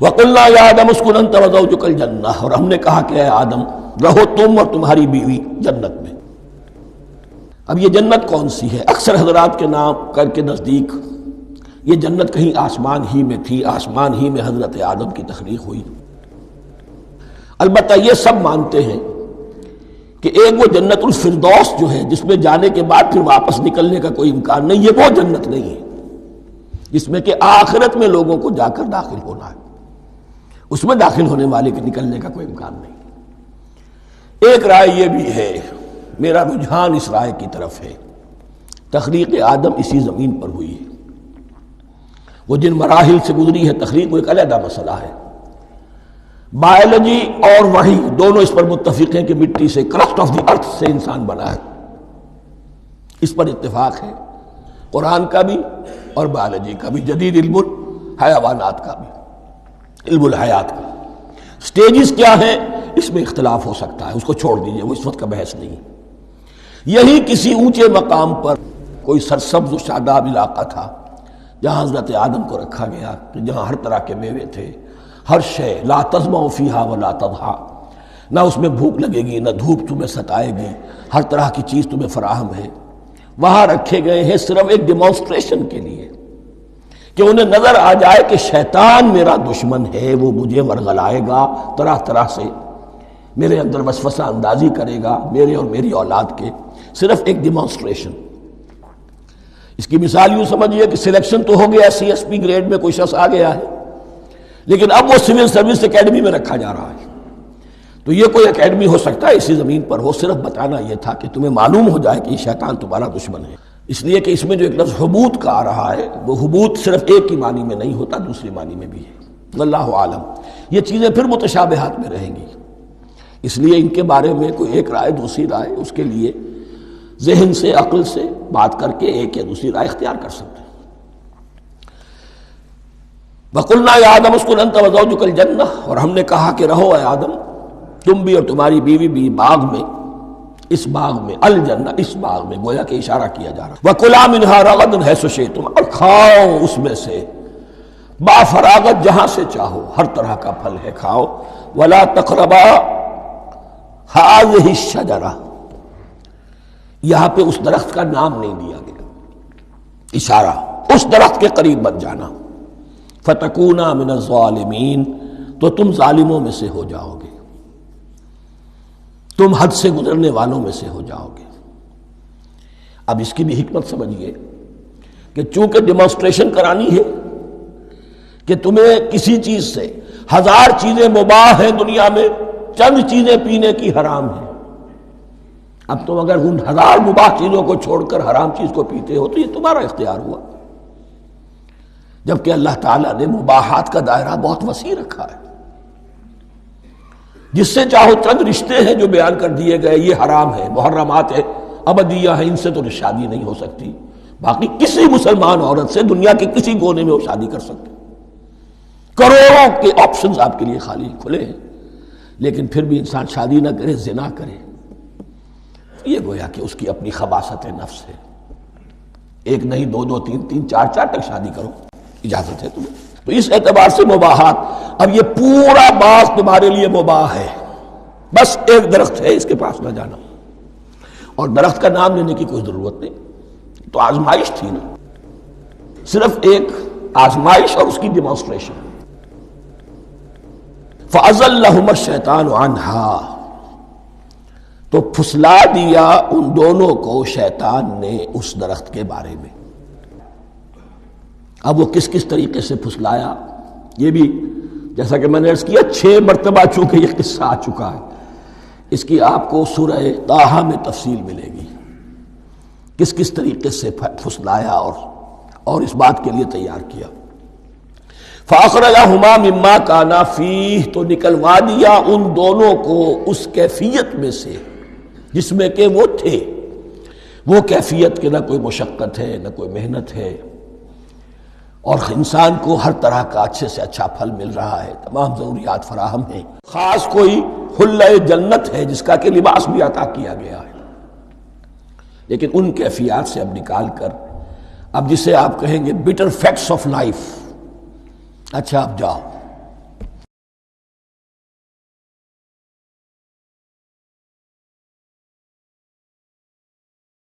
وَقُلْنَا يَا آدَمُ اسْكُنْ أَنْتَ وَزَوْجُكَ الْجَنَّةَ، اور ہم نے کہا کہ اے آدم رہو تم اور تمہاری بیوی جنت میں۔ اب یہ جنت کون سی ہے؟ اکثر حضرات کے نام کر کے نزدیک یہ جنت کہیں آسمان ہی میں تھی، آسمان ہی میں حضرت آدم کی تخلیق ہوئی۔ البتہ یہ سب مانتے ہیں کہ ایک وہ جنت الفردوس جو ہے جس میں جانے کے بعد پھر واپس نکلنے کا کوئی امکان نہیں، یہ وہ جنت نہیں ہے جس میں کہ آخرت میں لوگوں کو جا کر داخل ہونا ہے، اس میں داخل ہونے والے کے نکلنے کا کوئی امکان نہیں۔ ایک رائے یہ بھی ہے، میرا رجحان اس رائے کی طرف ہے، تخلیق آدم اسی زمین پر ہوئی ہے۔ وہ جن مراحل سے گزری ہے تخلیق وہ ایک علیحدہ مسئلہ ہے۔ بایولوجی اور وحی دونوں اس پر متفق ہیں کہ مٹی سے، کرسٹ آف دی ارتھ سے انسان بنا ہے، اس پر اتفاق ہے، قرآن کا بھی اور بایولوجی کا بھی، جدید علم الحیوانات کا بھی، علم الحیات کا۔ سٹیجز کیا ہیں اس میں اختلاف ہو سکتا ہے، اس کو چھوڑ دیجئے، وہ اس وقت کا بحث نہیں۔ یہی کسی اونچے مقام پر کوئی سرسبز و شاداب علاقہ تھا جہاں حضرت آدم کو رکھا گیا، کہ جہاں ہر طرح کے میوے تھے، ہر شے، لا تظمأ فیہا ولا تضحیٰ، نہ اس میں بھوک لگے گی نہ دھوپ تمہیں ستائے گی، ہر طرح کی چیز تمہیں فراہم ہے۔ وہاں رکھے گئے ہیں صرف ایک ڈیمانسٹریشن کے لیے کہ انہیں نظر آ جائے کہ شیطان میرا دشمن ہے، وہ مجھے ورغلائے گا، طرح طرح سے میرے اندر وسوسہ اندازی کرے گا، میرے اور میری اولاد کے، صرف ایک ڈیمانسٹریشن۔ اس کی مثال یوں سمجھیے کہ سلیکشن تو ہو گیا، سی ایس پی گریڈ میں کوئی شخص آ گیا ہے، لیکن اب وہ سول سروس اکیڈمی میں رکھا جا رہا ہے۔ تو یہ کوئی اکیڈمی ہو سکتا ہے اسی زمین پر ہو، صرف بتانا یہ تھا کہ تمہیں معلوم ہو جائے کہ یہ شیطان تمہارا دشمن ہے۔ اس لیے کہ اس میں جو ایک لفظ حبوط کا آ رہا ہے، وہ حبوط صرف ایک ہی معنی میں نہیں ہوتا، دوسری معنی میں بھی ہے، واللہ عالم۔ یہ چیزیں پھر متشابہات میں رہیں گی، اس لیے ان کے بارے میں کوئی ایک رائے دوسری رائے، اس کے لیے ذہن سے، عقل سے بات کر کے ایک یا دوسری رائے اختیار کر سکتے ہیں۔ وَقُلْنَا يَا آدَمُ اسْكُنْ أَنْتَ وَزَوْجُكَ الْجَنَّةَ، اور ہم نے کہا کہ رہو اے آدم تم بھی اور تمہاری بیوی بھی باغ میں، اس باغ میں، الجنہ اس باغ میں، گویا کہ اشارہ کیا جا رہا ہے۔ وَكُلَا مِنْهَا رَغَدًا حَيْثُ شِئْتُمْ، اور کھاؤ اس میں سے با فراغت جہاں سے چاہو، ہر طرح کا پھل ہے کھاؤ۔ وَلَا تَقْرَبَا هَٰذِهِ الشَّجَرَةَ، یہاں پہ اس درخت کا نام نہیں دیا گیا، اشارہ اس درخت کے قریب مت جانا۔ فَتَكُونَا مِنَ الظَّالِمِينَ، تو تم ظالموں میں سے ہو جاؤ گے، تم حد سے گزرنے والوں میں سے ہو جاؤ گے۔ اب اس کی بھی حکمت سمجھیے کہ چونکہ ڈیمانسٹریشن کرانی ہے کہ تمہیں کسی چیز سے، ہزار چیزیں مباح ہیں دنیا میں، چند چیزیں پینے کی حرام ہیں، اب تم اگر ان ہزار مباح چیزوں کو چھوڑ کر حرام چیز کو پیتے ہو تو یہ تمہارا اختیار ہوا، جبکہ اللہ تعالیٰ نے مباحات کا دائرہ بہت وسیع رکھا ہے۔ جس سے چاہو چند رشتے ہیں جو بیان کر دیے گئے، یہ حرام ہے، محرمات ہے، ابدیہ ہے، ان سے تو شادی نہیں ہو سکتی، باقی کسی مسلمان عورت سے دنیا کے کسی کونے میں وہ شادی کر سکتے، کروڑوں کے آپشنز آپ کے لیے خالی کھلے ہیں، لیکن پھر بھی انسان شادی نہ کرے، زنا کرے، یہ گویا کہ اس کی اپنی خباثت نفس ہے۔ ایک نہیں، دو دو، تین تین، چار چار تک شادی کرو، اجازت ہے تمہیں۔ تو اس اعتبار سے مباحات، اب یہ پورا باغ تمہارے لیے مباح ہے، بس ایک درخت ہے اس کے پاس نہ جانا، اور درخت کا نام لینے کی کوئی ضرورت نہیں، تو آزمائش تھی نا، صرف ایک آزمائش اور اس کی ڈیمانسٹریشن۔ فَأَزَلَّهُمَا الشَّيْطَانُ عَنْهَا، تو پھسلا دیا ان دونوں کو شیطان نے اس درخت کے بارے میں۔ اب وہ کس کس طریقے سے پھسلایا، یہ بھی جیسا کہ میں نے عرض کیا 6 مرتبہ چونکہ یہ قصہ آ چکا ہے، اس کی آپ کو سورہ طٰہٰ میں تفصیل ملے گی، کس کس طریقے سے پھسلایا اور اس بات کے لیے تیار کیا۔ فَأَخْرَجَهُمَا مِمَّا كَانَا فِيهِ، تو نکلوا دیا ان دونوں کو اس کیفیت میں سے جس میں کہ وہ تھے، وہ کیفیت کہ نہ کوئی مشقت ہے نہ کوئی محنت ہے، اور انسان کو ہر طرح کا اچھے سے اچھا پھل مل رہا ہے، تمام ضروریات فراہم ہیں، خاص کوئی حلہ جنت ہے جس کا کہ لباس بھی عطا کیا گیا ہے، لیکن ان کیفیات سے اب نکال کر، اب جسے آپ کہیں گے بٹر فیکٹس آف لائف، اچھا اب جاؤ